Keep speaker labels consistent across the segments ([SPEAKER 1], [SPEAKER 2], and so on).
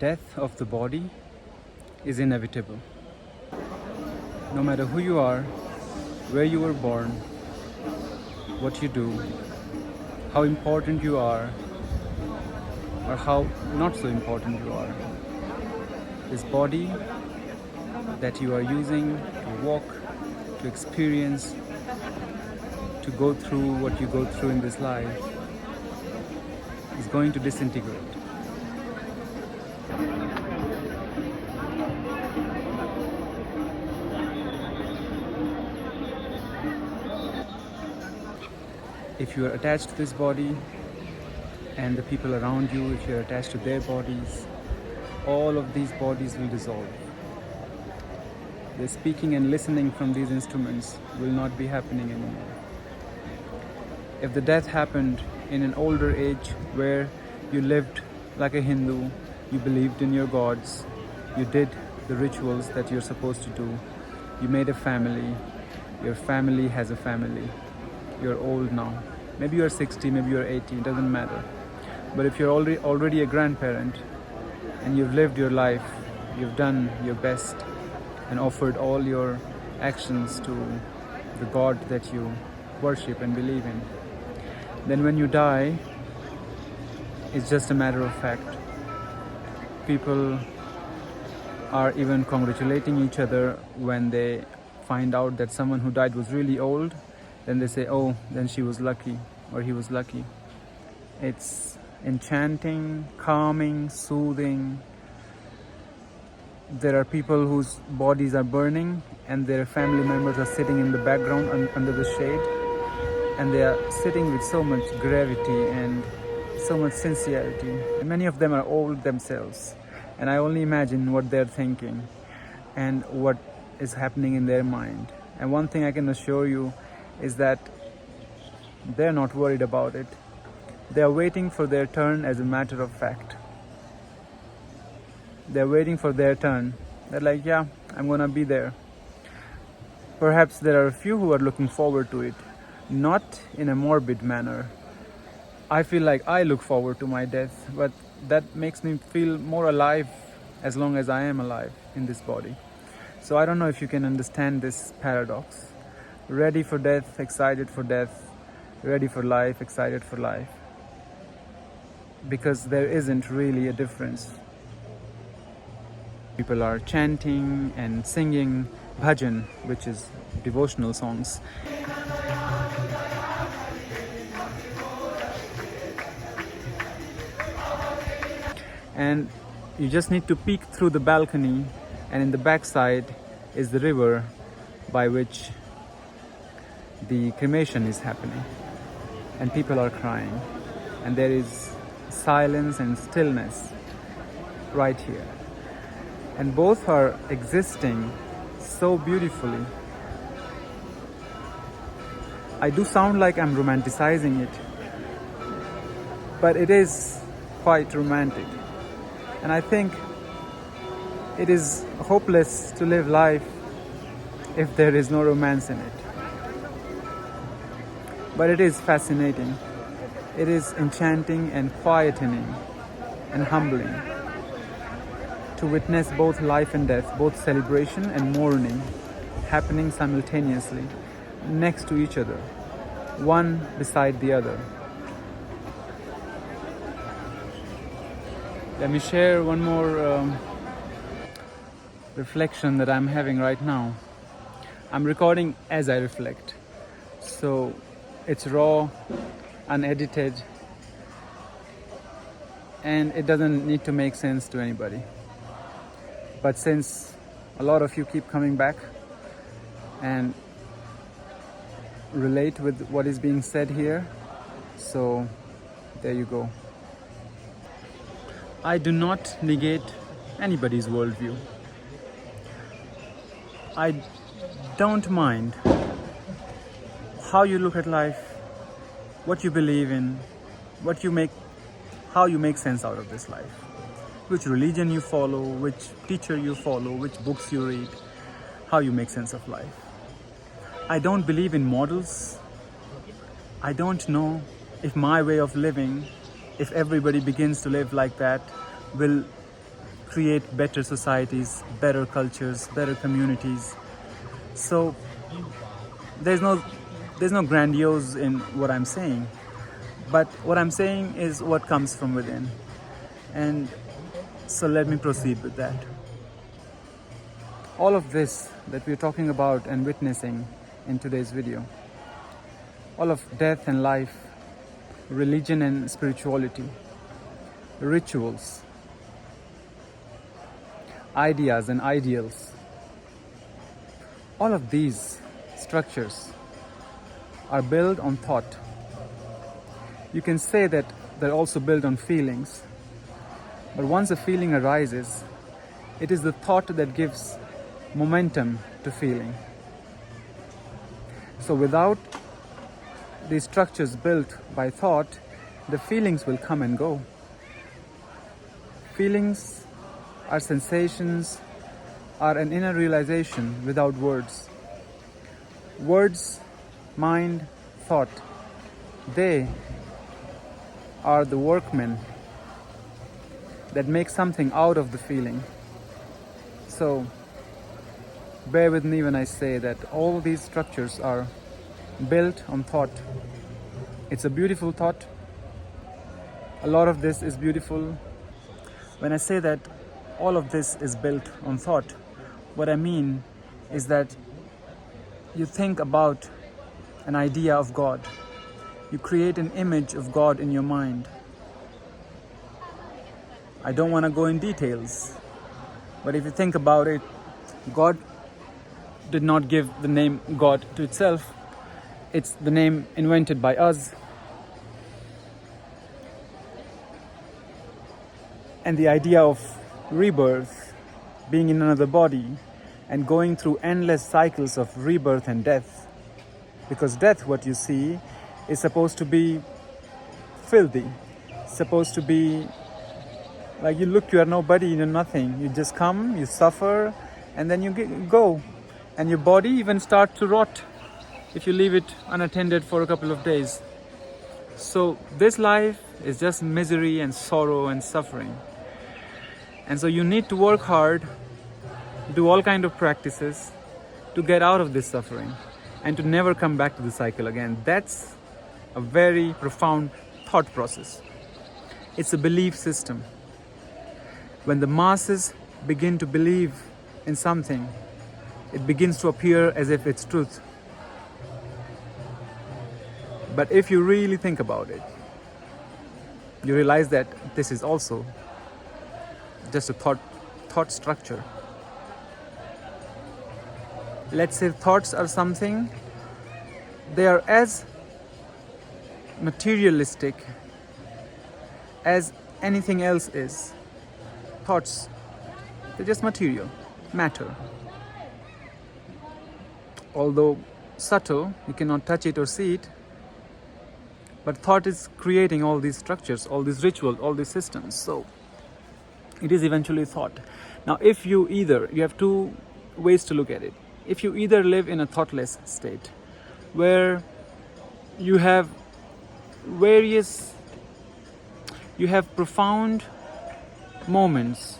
[SPEAKER 1] death of the body is inevitable. No matter who you are, where you were born, what you do, how important you are, or how not so important you are, this body that you are using to walk, to experience, to go through what you go through in this life is going to disintegrate. If you are attached to this body and the people around you, if you are attached to their bodies, all of these bodies will dissolve. The speaking and listening from these instruments will not be happening anymore. If the death happened in an older age where you lived like a Hindu, you believed in your gods, you did the rituals that you're supposed to do, you made a family, your family has a family, you're old now. Maybe you're 60, maybe you're 80, it doesn't matter. But if you're already a grandparent and you've lived your life, you've done your best and offered all your actions to the God that you worship and believe in, then when you die, it's just a matter of fact. People are even congratulating each other when they find out that someone who died was really old. Then they say, oh, then she was lucky or he was lucky. It's enchanting, calming, soothing. There are people whose bodies are burning and their family members are sitting in the background under the shade, and they are sitting with so much gravity and so much sincerity. And many of them are old themselves, and I only imagine what they're thinking and what is happening in their mind. And one thing I can assure you is that they're not worried about it. They are waiting for their turn as a matter of fact. They're waiting for their turn. They're like, yeah, I'm gonna be there. Perhaps there are a few who are looking forward to it, not in a morbid manner. I feel like I look forward to my death, but that makes me feel more alive as long as I am alive in this body. So I don't know if you can understand this paradox. Ready for death, excited for death, ready for life, excited for life. Because there isn't really a difference. People are chanting and singing bhajan, which is devotional songs. And you just need to peek through the balcony, and in the backside is the river by which the cremation is happening, and people are crying, and there is silence and stillness right here, and both are existing so beautifully. I do sound like I'm romanticizing it, but it is quite romantic, and I think it is hopeless to live life if there is no romance in it. But it is fascinating. It is enchanting and quietening and humbling to witness both life and death, both celebration and mourning happening simultaneously next to each other, one beside the other. Let me share one more reflection that I'm having right now. I'm recording as I reflect, so it's raw, unedited, and it doesn't need to make sense to anybody. But since a lot of you keep coming back and relate with what is being said here, so there you go. I do not negate anybody's worldview. I don't mind how you look at life, what you believe in, how you make sense out of this life, which religion you follow, which teacher you follow, which books you read, how you make sense of life. I don't believe in models. I don't know if my way of living, if everybody begins to live like that, will create better societies, better cultures, better communities. So there's no grandiose in what I'm saying, but what I'm saying is what comes from within. And so let me proceed with that. All of this that we're talking about and witnessing in today's video, all of death and life, religion and spirituality, rituals, ideas and ideals, all of these structures are built on thought. You can say that they're also built on feelings, but once a feeling arises, it is the thought that gives momentum to feeling. So without these structures built by thought, the feelings will come and go. Feelings are sensations, are an inner realization without words. Words, mind, thought, they are the workmen that make something out of the feeling. So bear with me when I say that all these structures are built on thought. It's a beautiful thought. A lot of this is beautiful. When I say that all of this is built on thought, what I mean is that you think about an idea of God. You create an image of God in your mind. I don't want to go in details, but if you think about it, God did not give the name God to itself. It's the name invented by us. And the idea of rebirth, being in another body and going through endless cycles of rebirth and death. Because death, what you see, is supposed to be filthy. It's supposed to be like you look, you are nobody, you're nothing. You just come, you suffer, and then you go. And your body even starts to rot if you leave it unattended for a couple of days. So this life is just misery and sorrow and suffering. And so you need to work hard, do all kind of practices to get out of this suffering and to never come back to the cycle again. That's a very profound thought process. It's a belief system. When the masses begin to believe in something, it begins to appear as if it's truth. But if you really think about it, you realize that this is also just a thought structure. Let's say thoughts are something, they are as materialistic as anything else is. Thoughts, they're just material, matter. Although subtle, you cannot touch it or see it, but thought is creating all these structures, all these rituals, all these systems. So it is eventually thought. Now, if you have two ways to look at it. If you either live in a thoughtless state, where you have profound moments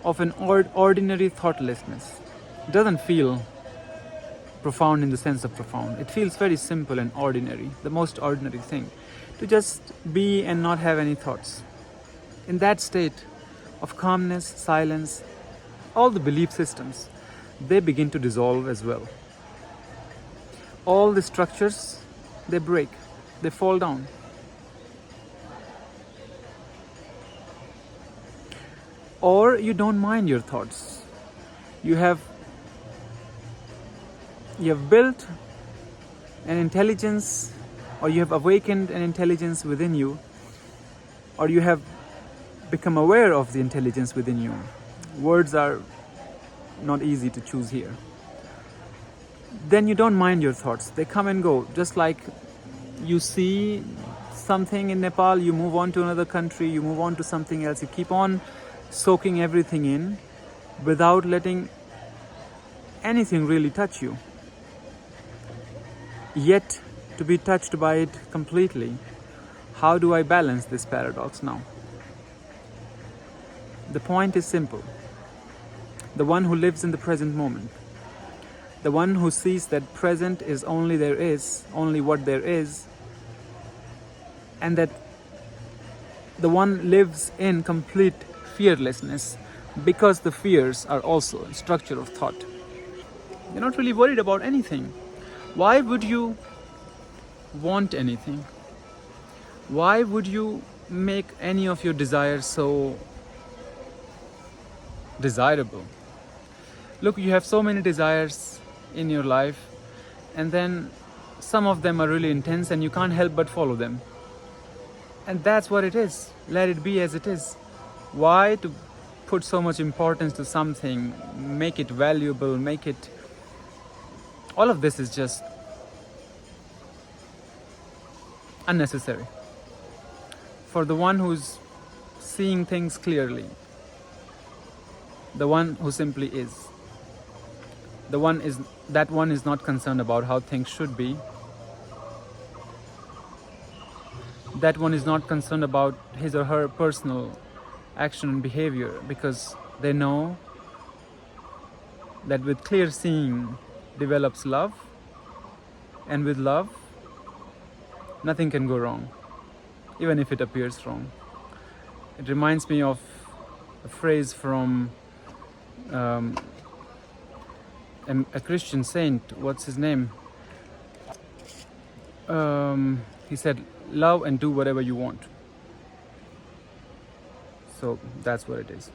[SPEAKER 1] of an ordinary thoughtlessness. It doesn't feel profound in the sense of profound. It feels very simple and ordinary, the most ordinary thing, to just be and not have any thoughts. In that state of calmness, silence, all the belief systems, they begin to dissolve as well. All the structures, they break, they fall down. Or you don't mind your thoughts. You have built an intelligence, or you have awakened an intelligence within you, or you have become aware of the intelligence within you. Words are not easy to choose here. Then you don't mind your thoughts. They come and go. Just like you see something in Nepal, you move on to another country, you move on to something else. You keep on soaking everything in without letting anything really touch you. Yet to be touched by it completely. How do I balance this paradox now? The point is simple. The one who lives in the present moment, the one who sees that present is only what there is, and that the one lives in complete fearlessness, because the fears are also a structure of thought. You're not really worried about anything. Why would you want anything? Why would you make any of your desires so desirable? Look, you have so many desires in your life, and then some of them are really intense and you can't help but follow them. And that's what it is. Let it be as it is. Why to put so much importance to something, make it valuable, make it... All of this is just unnecessary. For the one who's seeing things clearly, the one who simply is, that one is not concerned about how things should be. That one is not concerned about his or her personal action and behavior, because they know that with clear seeing develops love, and with love nothing can go wrong, even if it appears wrong. It reminds me of a phrase from a Christian saint. What's his name? He said, love and do whatever you want. So that's what it is.